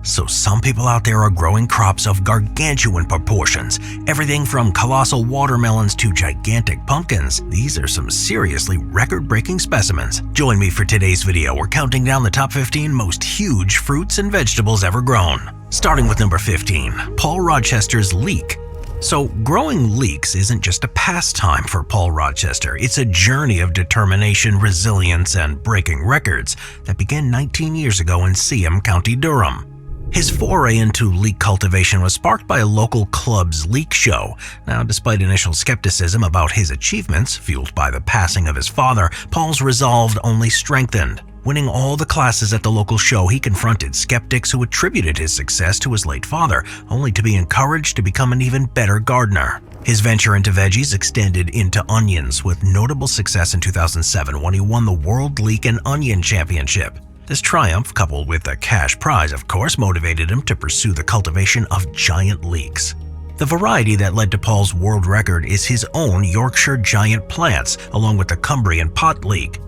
So some people out there are growing crops of gargantuan proportions, everything from colossal watermelons to gigantic pumpkins. These are some seriously record-breaking specimens. Join me for today's video. We're counting down the top 15 most huge fruits and vegetables ever grown. Starting with number 15, Paul Rochester's leek. So growing leeks isn't just a pastime for Paul Rochester, it's a journey of determination, resilience, and breaking records that began 19 years ago in Seaham, County Durham. His foray into leek cultivation was sparked by a local club's leek show. Now, despite initial skepticism about his achievements, fueled by the passing of his father, Paul's resolve only strengthened. Winning all the classes at the local show, he confronted skeptics who attributed his success to his late father, only to be encouraged to become an even better gardener. His venture into veggies extended into onions, with notable success in 2007 when he won the World Leek and Onion Championship. This triumph, coupled with a cash prize, of course, motivated him to pursue the cultivation of giant leeks. The variety that led to Paul's world record is his own Yorkshire Giant plants, along with the Cumbrian pot leek.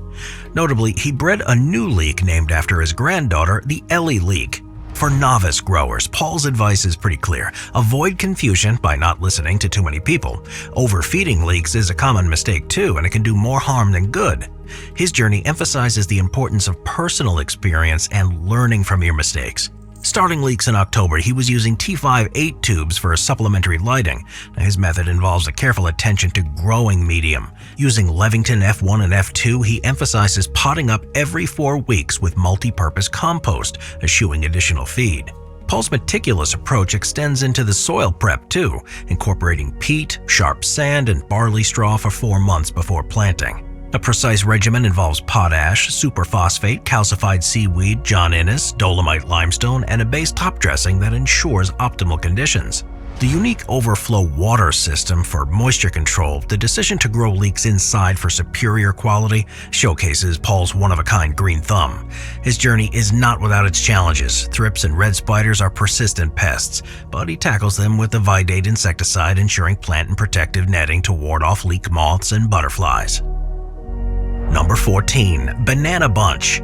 Notably, he bred a new leek named after his granddaughter, the Ellie leek. For novice growers, Paul's advice is pretty clear. Avoid confusion by not listening to too many people. Overfeeding leeks is a common mistake too, and it can do more harm than good. His journey emphasizes the importance of personal experience and learning from your mistakes. Starting leeks in October, he was using T5 8 tubes for supplementary lighting. Now, his method involves a careful attention to growing medium. Using Levington F1 and F2, he emphasizes potting up every 4 weeks with multi-purpose compost, eschewing additional feed. Paul's meticulous approach extends into the soil prep too, incorporating peat, sharp sand, and barley straw for 4 months before planting. A precise regimen involves potash, superphosphate, calcified seaweed, John Innes, dolomite limestone, and a base top dressing that ensures optimal conditions. The unique overflow water system for moisture control, the decision to grow leeks inside for superior quality, showcases Paul's one-of-a-kind green thumb. His journey is not without its challenges. Thrips and red spiders are persistent pests, but he tackles them with a Vidate insecticide, ensuring plant and protective netting to ward off leek moths and butterflies. Number 14, Banana Bunch.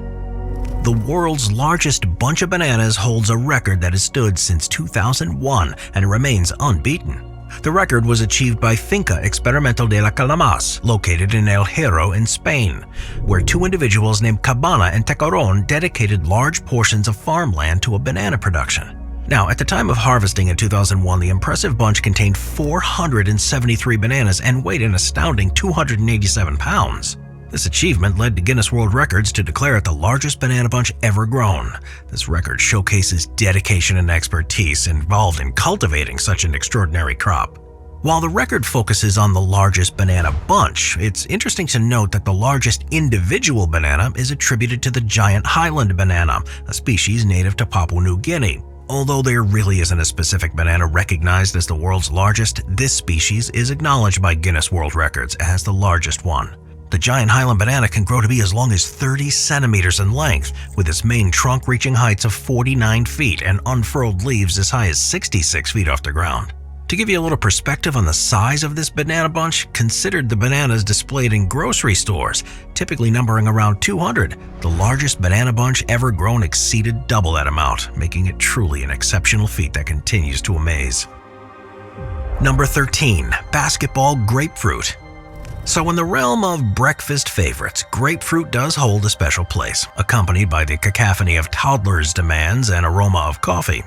The world's largest bunch of bananas holds a record that has stood since 2001 and remains unbeaten. The record was achieved by Finca Experimental de la Calamas, located in El Hierro in Spain, where 2 individuals named Cabana and Tecaron dedicated large portions of farmland to a banana production. Now, at the time of harvesting in 2001, the impressive bunch contained 473 bananas and weighed an astounding 287 pounds. This achievement led to Guinness World Records to declare it the largest banana bunch ever grown. This record showcases dedication and expertise involved in cultivating such an extraordinary crop. While the record focuses on the largest banana bunch, it's interesting to note that the largest individual banana is attributed to the giant Highland banana, a species native to Papua New Guinea. Although there really isn't a specific banana recognized as the world's largest, this species is acknowledged by Guinness World Records as the largest one. The giant Highland banana can grow to be as long as 30 centimeters in length, with its main trunk reaching heights of 49 feet and unfurled leaves as high as 66 feet off the ground. To give you a little perspective on the size of this banana bunch, consider the bananas displayed in grocery stores, typically numbering around 200. The largest banana bunch ever grown exceeded double that amount, making it truly an exceptional feat that continues to amaze. Number 13, Basketball Grapefruit. So in the realm of breakfast favorites, grapefruit does hold a special place, accompanied by the cacophony of toddlers' demands and aroma of coffee.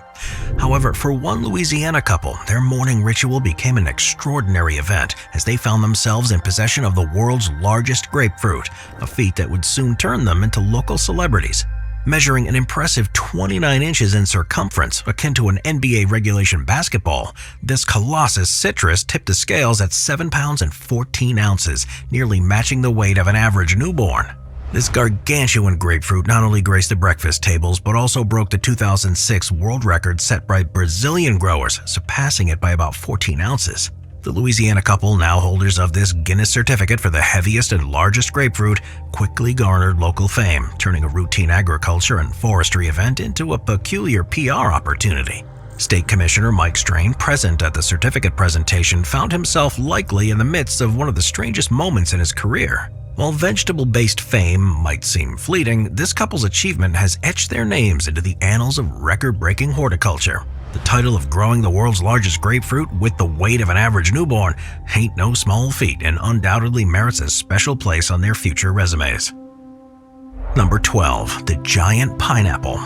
However, for one Louisiana couple, their morning ritual became an extraordinary event as they found themselves in possession of the world's largest grapefruit, a feat that would soon turn them into local celebrities. Measuring an impressive 29 inches in circumference, akin to an NBA regulation basketball, this colossus citrus tipped the scales at 7 pounds and 14 ounces, nearly matching the weight of an average newborn. This gargantuan grapefruit not only graced the breakfast tables, but also broke the 2006 world record set by Brazilian growers, surpassing it by about 14 ounces. The Louisiana couple, now holders of this Guinness certificate for the heaviest and largest grapefruit, quickly garnered local fame, turning a routine agriculture and forestry event into a peculiar PR opportunity. State Commissioner Mike Strain, present at the certificate presentation, found himself likely in the midst of one of the strangest moments in his career. While vegetable-based fame might seem fleeting, this couple's achievement has etched their names into the annals of record-breaking horticulture. The title of growing the world's largest grapefruit with the weight of an average newborn ain't no small feat and undoubtedly merits a special place on their future resumes. Number 12. The Giant Pineapple.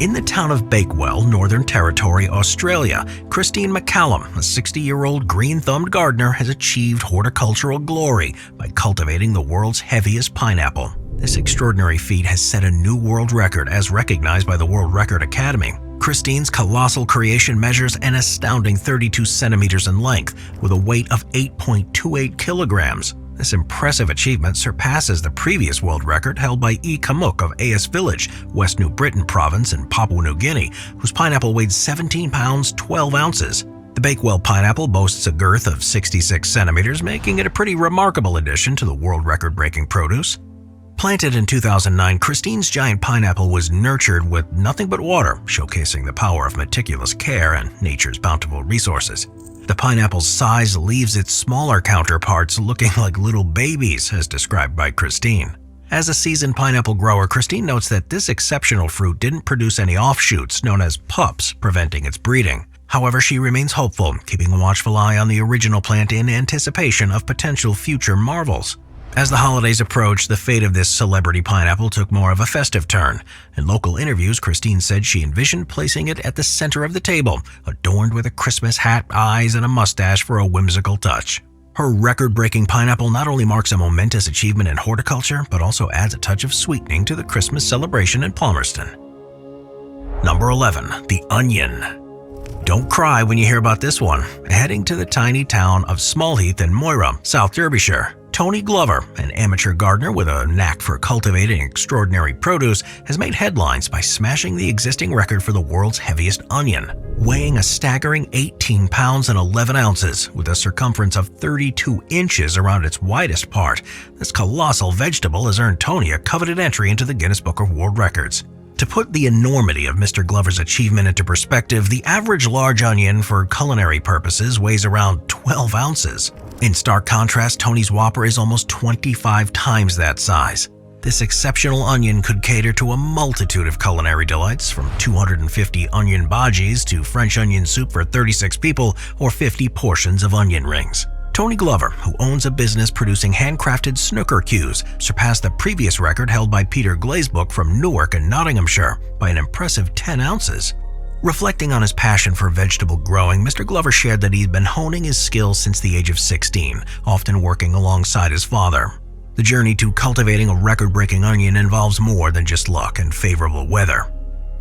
In the town of Bakewell, Northern Territory, Australia, Christine McCallum, a 60-year-old green-thumbed gardener, has achieved horticultural glory by cultivating the world's heaviest pineapple. This extraordinary feat has set a new world record as recognized by the World Record Academy. Christine's colossal creation measures an astounding 32 centimeters in length with a weight of 8.28 kilograms. This impressive achievement surpasses the previous world record held by E. Kamuk of Ayers Village, West New Britain province in Papua New Guinea, whose pineapple weighed 17 pounds 12 ounces. The Bakewell pineapple boasts a girth of 66 centimeters, making it a pretty remarkable addition to the world record-breaking produce. Planted in 2009, Christine's giant pineapple was nurtured with nothing but water, showcasing the power of meticulous care and nature's bountiful resources. The pineapple's size leaves its smaller counterparts looking like little babies, as described by Christine. As a seasoned pineapple grower, Christine notes that this exceptional fruit didn't produce any offshoots known as pups, preventing its breeding. However, she remains hopeful, keeping a watchful eye on the original plant in anticipation of potential future marvels. As the holidays approached, the fate of this celebrity pineapple took more of a festive turn. In local interviews, Christine said she envisioned placing it at the center of the table, adorned with a Christmas hat, eyes, and a mustache for a whimsical touch. Her record-breaking pineapple not only marks a momentous achievement in horticulture, but also adds a touch of sweetening to the Christmas celebration in Palmerston. Number 11. The Onion. Don't cry when you hear about this one. Heading to the tiny town of Smallheath in Moira, South Derbyshire, Tony Glover, an amateur gardener with a knack for cultivating extraordinary produce, has made headlines by smashing the existing record for the world's heaviest onion. Weighing a staggering 18 pounds and 11 ounces, with a circumference of 32 inches around its widest part, this colossal vegetable has earned Tony a coveted entry into the Guinness Book of World Records. To put the enormity of Mr. Glover's achievement into perspective, the average large onion for culinary purposes weighs around 12 ounces. In stark contrast, Tony's Whopper is almost 25 times that size. This exceptional onion could cater to a multitude of culinary delights, from 250 onion bhajis to French onion soup for 36 people or 50 portions of onion rings. Tony Glover, who owns a business producing handcrafted snooker cues, surpassed the previous record held by Peter Glazebrook from Newark in Nottinghamshire by an impressive 10 ounces. Reflecting on his passion for vegetable growing, Mr. Glover shared that he'd been honing his skills since the age of 16, often working alongside his father. The journey to cultivating a record-breaking onion involves more than just luck and favorable weather.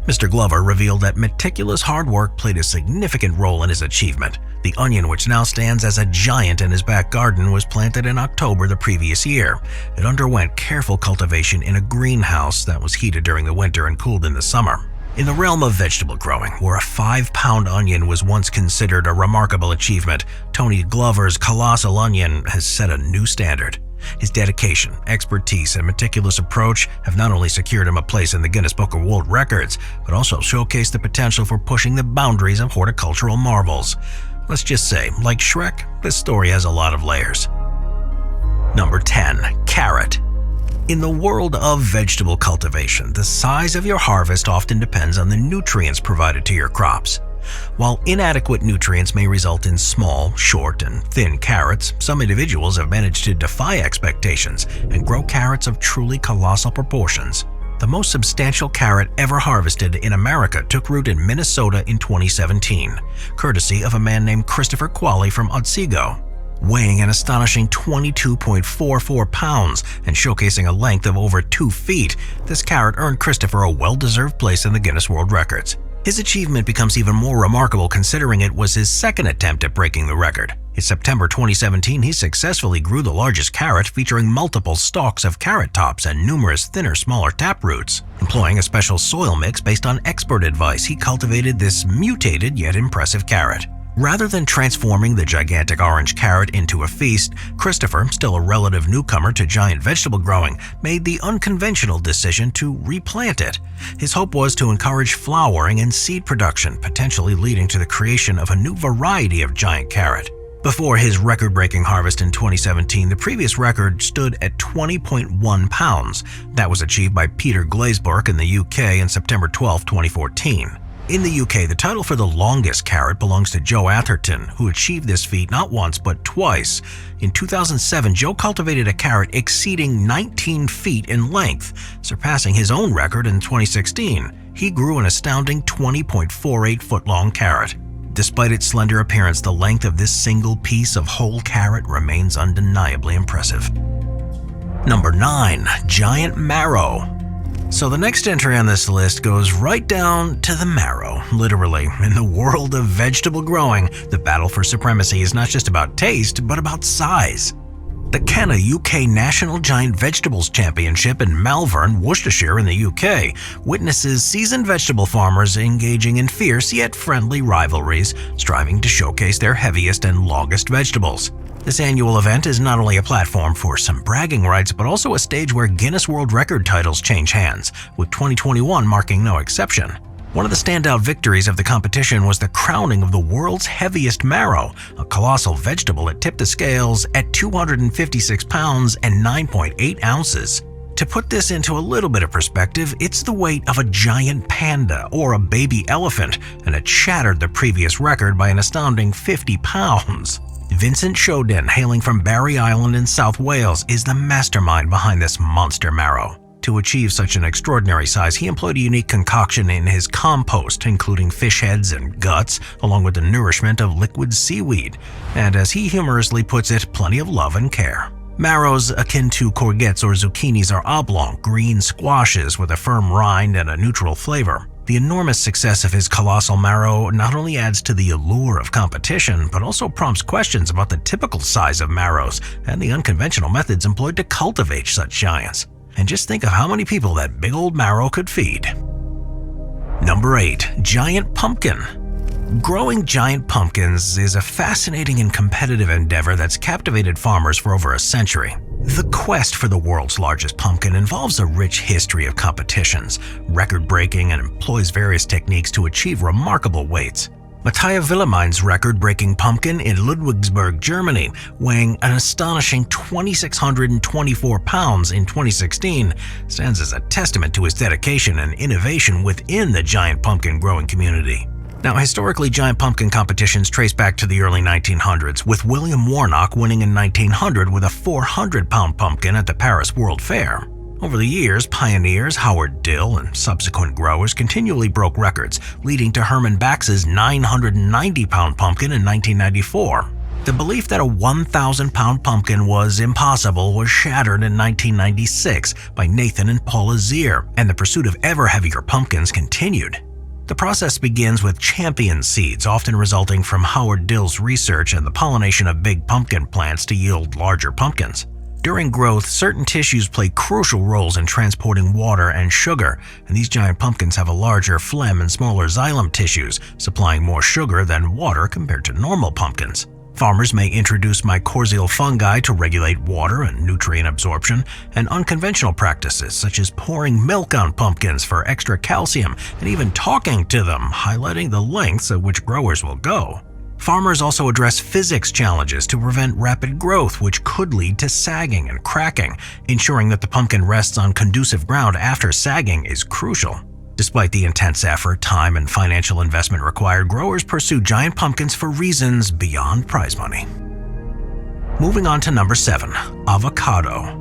Mr. Glover revealed that meticulous hard work played a significant role in his achievement. The onion, which now stands as a giant in his back garden, was planted in October the previous year. It underwent careful cultivation in a greenhouse that was heated during the winter and cooled in the summer. In the realm of vegetable growing, where a 5-pound onion was once considered a remarkable achievement, Tony Glover's colossal onion has set a new standard. His dedication, expertise, and meticulous approach have not only secured him a place in the Guinness Book of World Records, but also showcased the potential for pushing the boundaries of horticultural marvels. Let's just say, like Shrek, this story has a lot of layers. Number 10. Carrot. In the world of vegetable cultivation, the size of your harvest often depends on the nutrients provided to your crops. While inadequate nutrients may result in small, short, and thin carrots, some individuals have managed to defy expectations and grow carrots of truly colossal proportions. The most substantial carrot ever harvested in America took root in Minnesota in 2017, courtesy of a man named Christopher Qualley from Otsego. Weighing an astonishing 22.44 pounds and showcasing a length of over 2 feet, this carrot earned Christopher a well-deserved place in the Guinness World Records. His achievement becomes even more remarkable considering it was his second attempt at breaking the record. In September 2017, he successfully grew the largest carrot, featuring multiple stalks of carrot tops and numerous thinner, smaller taproots. Employing a special soil mix based on expert advice, he cultivated this mutated yet impressive carrot. Rather than transforming the gigantic orange carrot into a feast, Christopher, still a relative newcomer to giant vegetable growing, made the unconventional decision to replant it. His hope was to encourage flowering and seed production, potentially leading to the creation of a new variety of giant carrot. Before his record-breaking harvest in 2017, the previous record stood at 20.1 pounds. That was achieved by Peter Glazebrook in the UK on September 12, 2014. In the UK, the title for the longest carrot belongs to Joe Atherton, who achieved this feat not once but twice. In 2007, Joe cultivated a carrot exceeding 19 feet in length, surpassing his own record in 2016. He grew an astounding 20.48-foot-long carrot. Despite its slender appearance, the length of this single piece of whole carrot remains undeniably impressive. Number 9. Giant Marrow. So the next entry on this list goes right down to the marrow, literally. In the world of vegetable growing, the battle for supremacy is not just about taste, but about size. The Kenna UK National Giant Vegetables Championship in Malvern, Worcestershire in the UK, witnesses seasoned vegetable farmers engaging in fierce yet friendly rivalries, striving to showcase their heaviest and longest vegetables. This annual event is not only a platform for some bragging rights, but also a stage where Guinness World Record titles change hands, with 2021 marking no exception. One of the standout victories of the competition was the crowning of the world's heaviest marrow, a colossal vegetable that tipped the scales at 256 pounds and 9.8 ounces. To put this into a little bit of perspective, it's the weight of a giant panda or a baby elephant, and it shattered the previous record by an astounding 50 pounds. Vincent Shodin, hailing from Barry Island in South Wales, is the mastermind behind this monster marrow. To achieve such an extraordinary size, he employed a unique concoction in his compost, including fish heads and guts, along with the nourishment of liquid seaweed, and as he humorously puts it, plenty of love and care. Marrows akin to courgettes or zucchinis are oblong, green squashes with a firm rind and a neutral flavor. The enormous success of his colossal marrow not only adds to the allure of competition, but also prompts questions about the typical size of marrows and the unconventional methods employed to cultivate such giants. And just think of how many people that big old marrow could feed. Number 8. Giant Pumpkin. Growing giant pumpkins is a fascinating and competitive endeavor that's captivated farmers for over a century. The quest for the world's largest pumpkin involves a rich history of competitions, record-breaking, and employs various techniques to achieve remarkable weights. Matthias Willemein's record-breaking pumpkin in Ludwigsburg, Germany, weighing an astonishing 2,624 pounds in 2016, stands as a testament to his dedication and innovation within the giant pumpkin growing community. Now, historically, giant pumpkin competitions trace back to the early 1900s, with William Warnock winning in 1900 with a 400-pound pumpkin at the Paris World Fair. Over the years, pioneers Howard Dill and subsequent growers continually broke records, leading to Herman Bax's 990-pound pumpkin in 1994. The belief that a 1,000-pound pumpkin was impossible was shattered in 1996 by Nathan and Paula Zier, and the pursuit of ever heavier pumpkins continued. The process begins with champion seeds, often resulting from Howard Dill's research and the pollination of big pumpkin plants to yield larger pumpkins. During growth, certain tissues play crucial roles in transporting water and sugar, and these giant pumpkins have a larger phlegm and smaller xylem tissues, supplying more sugar than water compared to normal pumpkins. Farmers may introduce mycorrhizal fungi to regulate water and nutrient absorption, and unconventional practices such as pouring milk on pumpkins for extra calcium and even talking to them, highlighting the lengths at which growers will go. Farmers also address physics challenges to prevent rapid growth, which could lead to sagging and cracking. Ensuring that the pumpkin rests on conducive ground after sagging is crucial. Despite the intense effort, time, and financial investment required, growers pursue giant pumpkins for reasons beyond prize money. Moving on to number 7, avocado.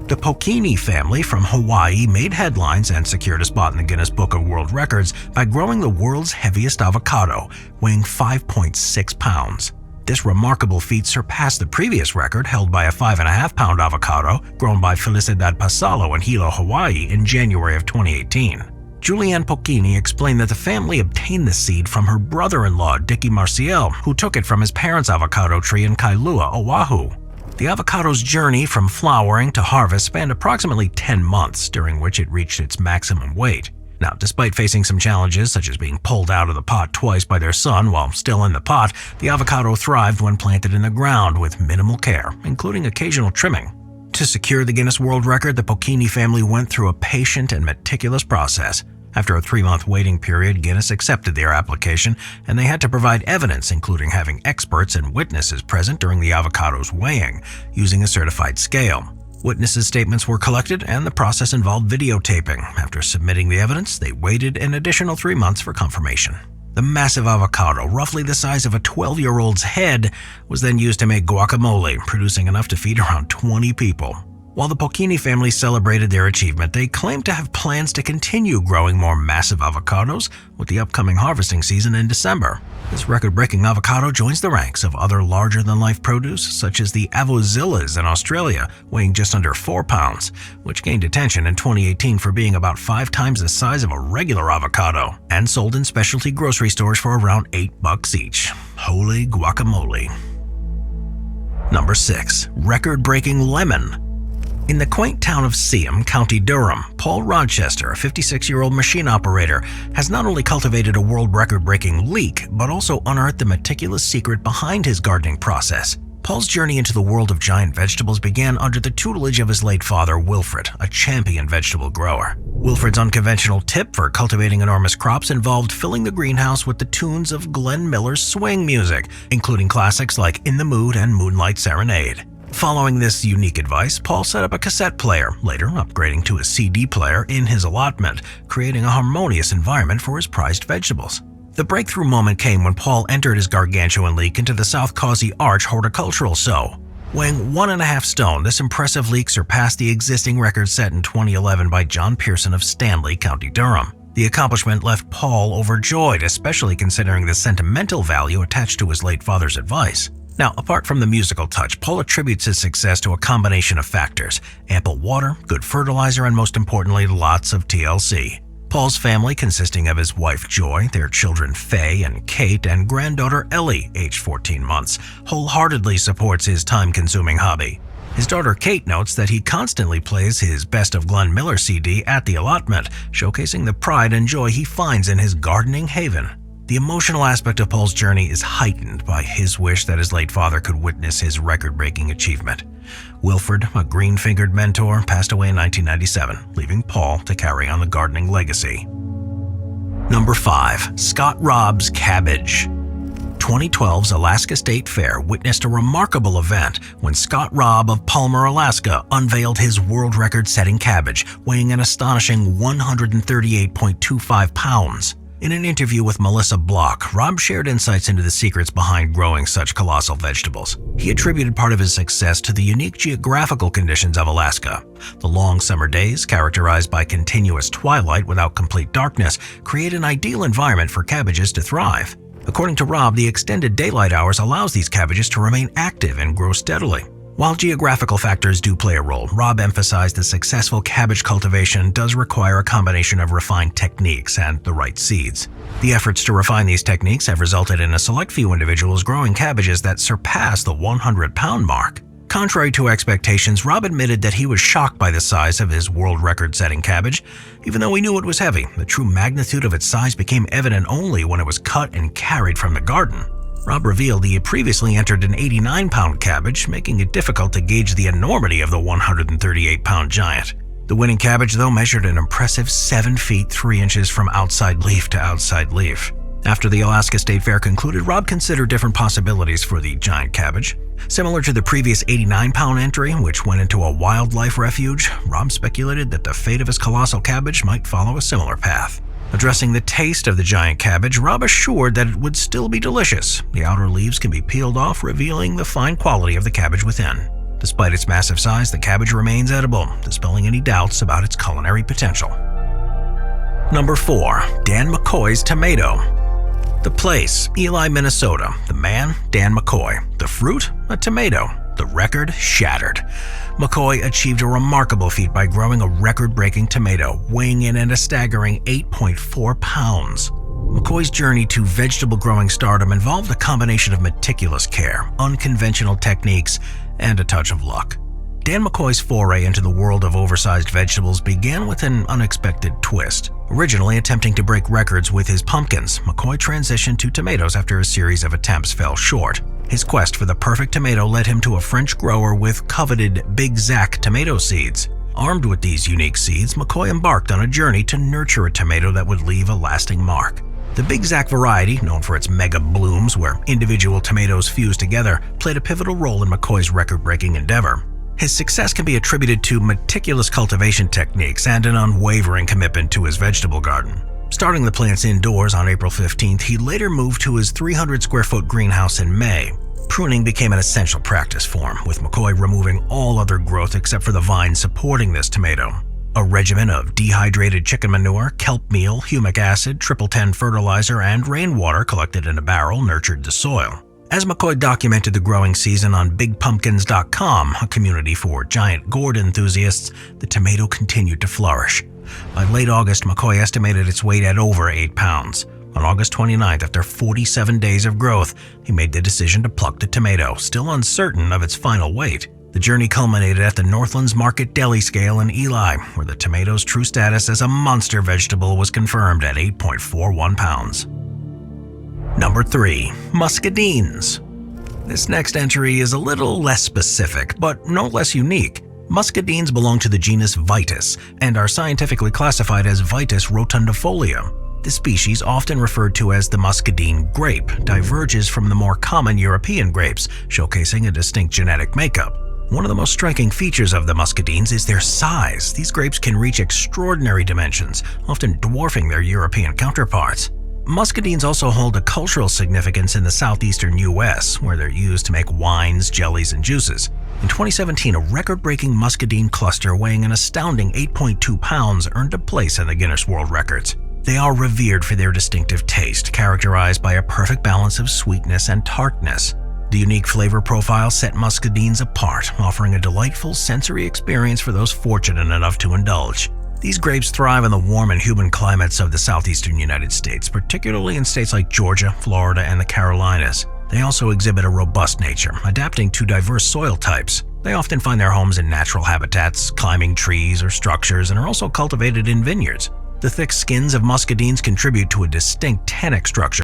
The Pocini family from Hawaii made headlines and secured a spot in the Guinness Book of World Records by growing the world's heaviest avocado, weighing 5.6 pounds. This remarkable feat surpassed the previous record held by a 5.5-pound avocado grown by Felicidad Pasalo in Hilo, Hawaii in January of 2018. Julianne Pocini explained that the family obtained the seed from her brother-in-law, Dicky Marcial, who took it from his parents' avocado tree in Kailua, Oahu. The avocado's journey from flowering to harvest spanned approximately 10 months, during which it reached its maximum weight. Now, despite facing some challenges, such as being pulled out of the pot twice by their son while still in the pot, the avocado thrived when planted in the ground with minimal care, including occasional trimming. To secure the Guinness World Record, the Pocini family went through a patient and meticulous process. After a 3-month waiting period, Guinness accepted their application, and they had to provide evidence, including having experts and witnesses present during the avocado's weighing, using a certified scale. Witnesses' statements were collected, and the process involved videotaping. After submitting the evidence, they waited an additional 3 months for confirmation. The massive avocado, roughly the size of a 12-year-old's head, was then used to make guacamole, producing enough to feed around 20 people. While the Pocchini family celebrated their achievement, they claimed to have plans to continue growing more massive avocados with the upcoming harvesting season in December. This record-breaking avocado joins the ranks of other larger-than-life produce, such as the Avozillas in Australia, weighing just under 4 pounds, which gained attention in 2018 for being about 5 times the size of a regular avocado, and sold in specialty grocery stores for around $8 each. Holy guacamole. Number 6. Record-breaking lemon. In the quaint town of Seaham, County Durham, Paul Rochester, a 56-year-old machine operator, has not only cultivated a world record-breaking leek, but also unearthed the meticulous secret behind his gardening process. Paul's journey into the world of giant vegetables began under the tutelage of his late father, Wilfred, a champion vegetable grower. Wilfred's unconventional tip for cultivating enormous crops involved filling the greenhouse with the tunes of Glenn Miller's swing music, including classics like In the Mood and Moonlight Serenade. Following this unique advice, Paul set up a cassette player, later upgrading to a CD player in his allotment, creating a harmonious environment for his prized vegetables. The breakthrough moment came when Paul entered his gargantuan leek into the South Causey Arch Horticultural Show. Weighing 1.5 stone, this impressive leek surpassed the existing record set in 2011 by John Pearson of Stanley, County Durham. The accomplishment left Paul overjoyed, especially considering the sentimental value attached to his late father's advice. Now, apart from the musical touch, Paul attributes his success to a combination of factors: ample water, good fertilizer, and most importantly, lots of TLC. Paul's family, consisting of his wife Joy, their children Faye and Kate, and granddaughter Ellie, aged 14 months, wholeheartedly supports his time-consuming hobby. His daughter Kate notes that he constantly plays his Best of Glenn Miller CD at the allotment, showcasing the pride and joy he finds in his gardening haven. The emotional aspect of Paul's journey is heightened by his wish that his late father could witness his record-breaking achievement. Wilfred, a green-fingered mentor, passed away in 1997, leaving Paul to carry on the gardening legacy. Number 5. Scott Robb's Cabbage. 2012's Alaska State Fair witnessed a remarkable event when Scott Robb of Palmer, Alaska, unveiled his world record-setting cabbage, weighing an astonishing 138.25 pounds. In an interview with Melissa Block, Robb shared insights into the secrets behind growing such colossal vegetables. He attributed part of his success to the unique geographical conditions of Alaska. The long summer days, characterized by continuous twilight without complete darkness, create an ideal environment for cabbages to thrive. According to Robb, the extended daylight hours allows these cabbages to remain active and grow steadily. While geographical factors do play a role, Robb emphasized that successful cabbage cultivation does require a combination of refined techniques and the right seeds. The efforts to refine these techniques have resulted in a select few individuals growing cabbages that surpass the 100-pound mark. Contrary to expectations, Robb admitted that he was shocked by the size of his world record-setting cabbage. Even though he knew it was heavy, the true magnitude of its size became evident only when it was cut and carried from the garden. Robb revealed he had previously entered an 89-pound cabbage, making it difficult to gauge the enormity of the 138-pound giant. The winning cabbage, though, measured an impressive 7 feet 3 inches from outside leaf to outside leaf. After the Alaska State Fair concluded, Robb considered different possibilities for the giant cabbage. Similar to the previous 89-pound entry, which went into a wildlife refuge, Robb speculated that the fate of his colossal cabbage might follow a similar path. Addressing the taste of the giant cabbage, Robb assured that it would still be delicious. The outer leaves can be peeled off, revealing the fine quality of the cabbage within. Despite its massive size, the cabbage remains edible, dispelling any doubts about its culinary potential. Number 4. Dan McCoy's Tomato. The place, Ely, Minnesota. The man, Dan McCoy. The fruit, a tomato. The record, shattered. McCoy achieved a remarkable feat by growing a record-breaking tomato, weighing in at a staggering 8.4 pounds. McCoy's journey to vegetable-growing stardom involved a combination of meticulous care, unconventional techniques, and a touch of luck. Dan McCoy's foray into the world of oversized vegetables began with an unexpected twist. Originally attempting to break records with his pumpkins, McCoy transitioned to tomatoes after a series of attempts fell short. His quest for the perfect tomato led him to a French grower with coveted Big Zac tomato seeds. Armed with these unique seeds, McCoy embarked on a journey to nurture a tomato that would leave a lasting mark. The Big Zack variety, known for its mega blooms where individual tomatoes fuse together, played a pivotal role in McCoy's record-breaking endeavor. His success can be attributed to meticulous cultivation techniques and an unwavering commitment to his vegetable garden. Starting the plants indoors on April 15th, he later moved to his 300-square-foot greenhouse in May. Pruning became an essential practice for him, with McCoy removing all other growth except for the vines supporting this tomato. A regimen of dehydrated chicken manure, kelp meal, humic acid, triple 10 fertilizer, and rainwater collected in a barrel nurtured the soil. As McCoy documented the growing season on BigPumpkins.com, a community for giant gourd enthusiasts, the tomato continued to flourish. By late August, McCoy estimated its weight at over 8 pounds. On August 29th, after 47 days of growth, he made the decision to pluck the tomato, still uncertain of its final weight. The journey culminated at the Northlands Market Deli Scale in Ely, where the tomato's true status as a monster vegetable was confirmed at 8.41 pounds. Number 3. Muscadines. This next entry is a little less specific, but no less unique. Muscadines belong to the genus Vitis and are scientifically classified as Vitis rotundifolia. This species, often referred to as the muscadine grape, diverges from the more common European grapes, showcasing a distinct genetic makeup. One of the most striking features of the muscadines is their size. These grapes can reach extraordinary dimensions, often dwarfing their European counterparts. Muscadines also hold a cultural significance in the southeastern U.S., where they're used to make wines, jellies, and juices. In 2017, a record-breaking muscadine cluster weighing an astounding 8.2 pounds earned a place in the Guinness World Records. They are revered for their distinctive taste, characterized by a perfect balance of sweetness and tartness. The unique flavor profile set muscadines apart, offering a delightful sensory experience for those fortunate enough to indulge. These grapes thrive in the warm and humid climates of the southeastern United States, particularly in states like Georgia, Florida, and the Carolinas. They also exhibit a robust nature, adapting to diverse soil types. They often find their homes in natural habitats, climbing trees or structures, and are also cultivated in vineyards. The thick skins of muscadines contribute to a distinct tannic structure,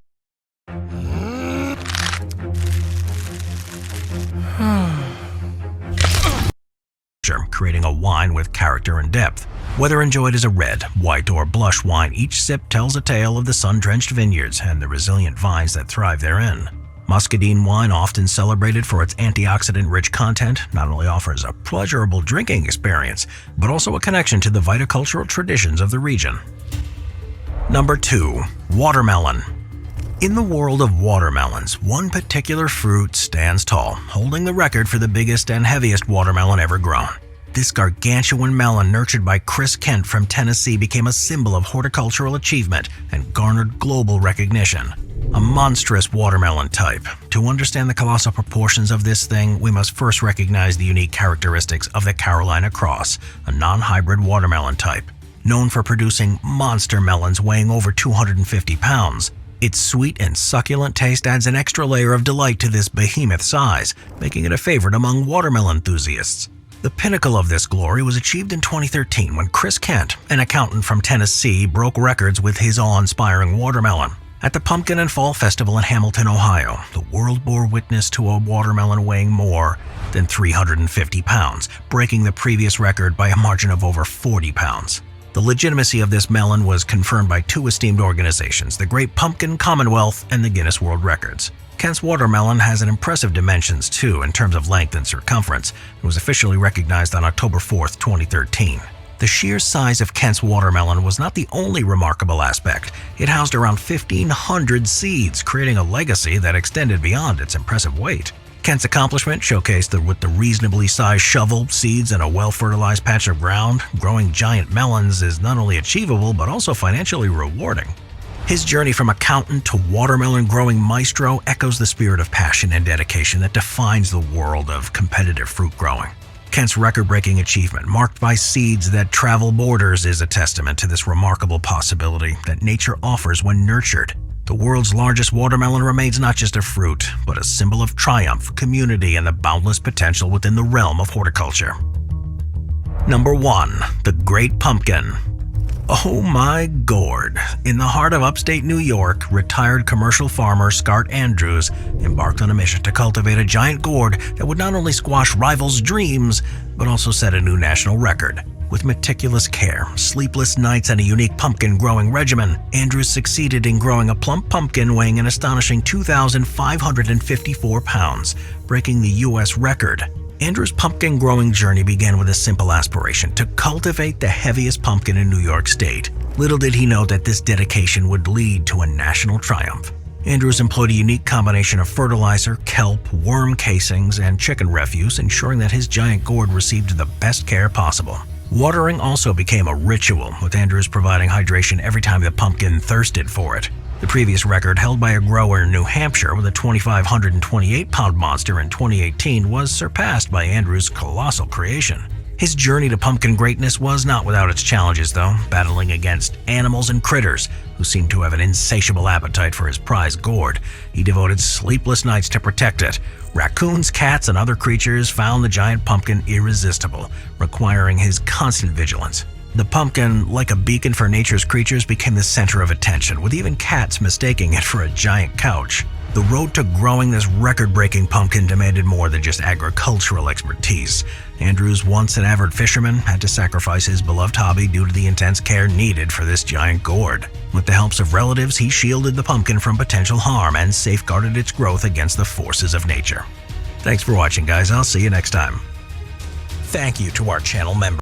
creating a wine with character and depth. Whether enjoyed as a red, white, or blush wine, each sip tells a tale of the sun-drenched vineyards and the resilient vines that thrive therein. Muscadine wine, often celebrated for its antioxidant-rich content, not only offers a pleasurable drinking experience, but also a connection to the viticultural traditions of the region. Number 2. Watermelon. In the world of watermelons, one particular fruit stands tall, holding the record for the biggest and heaviest watermelon ever grown. This gargantuan melon, nurtured by Chris Kent from Tennessee, became a symbol of horticultural achievement and garnered global recognition. A monstrous watermelon type. To understand the colossal proportions of this thing, we must first recognize the unique characteristics of the Carolina Cross, a non-hybrid watermelon type. Known for producing monster melons weighing over 250 pounds, its sweet and succulent taste adds an extra layer of delight to this behemoth size, making it a favorite among watermelon enthusiasts. The pinnacle of this glory was achieved in 2013 when Chris Kent, an accountant from Tennessee, broke records with his awe-inspiring watermelon. At the Pumpkin and Fall Festival in Hamilton, Ohio, the world bore witness to a watermelon weighing more than 350 pounds, breaking the previous record by a margin of over 40 pounds. The legitimacy of this melon was confirmed by two esteemed organizations, the Great Pumpkin Commonwealth and the Guinness World Records. Kent's watermelon has an impressive dimensions too in terms of length and circumference, and was officially recognized on October 4, 2013. The sheer size of Kent's watermelon was not the only remarkable aspect. It housed around 1,500 seeds, creating a legacy that extended beyond its impressive weight. Kent's accomplishment, showcased with the reasonably sized shovel, seeds, and a well-fertilized patch of ground, growing giant melons is not only achievable but also financially rewarding. His journey from accountant to watermelon-growing maestro echoes the spirit of passion and dedication that defines the world of competitive fruit growing. Kent's record-breaking achievement, marked by seeds that travel borders, is a testament to this remarkable possibility that nature offers when nurtured. The world's largest watermelon remains not just a fruit, but a symbol of triumph, community, and the boundless potential within the realm of horticulture. Number 1. The Great Pumpkin. Oh my gourd! In the heart of upstate New York, retired commercial farmer Scart Andrews embarked on a mission to cultivate a giant gourd that would not only squash rivals' dreams, but also set a new national record. With meticulous care, sleepless nights, and a unique pumpkin growing regimen, Andrews succeeded in growing a plump pumpkin weighing an astonishing 2,554 pounds, breaking the U.S. record. Andrews' pumpkin growing journey began with a simple aspiration to cultivate the heaviest pumpkin in New York State. Little did he know that this dedication would lead to a national triumph. Andrews employed a unique combination of fertilizer, kelp, worm casings, and chicken refuse, ensuring that his giant gourd received the best care possible. Watering also became a ritual, with Andrews providing hydration every time the pumpkin thirsted for it. The previous record, held by a grower in New Hampshire with a 2,528-pound monster in 2018, was surpassed by Andrews' colossal creation. His journey to pumpkin greatness was not without its challenges, though, battling against animals and critters who seemed to have an insatiable appetite for his prized gourd. He devoted sleepless nights to protect it. Raccoons, cats, and other creatures found the giant pumpkin irresistible, requiring his constant vigilance. The pumpkin, like a beacon for nature's creatures, became the center of attention, with even cats mistaking it for a giant couch. The road to growing this record-breaking pumpkin demanded more than just agricultural expertise. Andrews, once an avid fisherman, had to sacrifice his beloved hobby due to the intense care needed for this giant gourd. With the help of relatives, he shielded the pumpkin from potential harm and safeguarded its growth against the forces of nature. Thanks for watching, guys. I'll see you next time. Thank you to our channel members.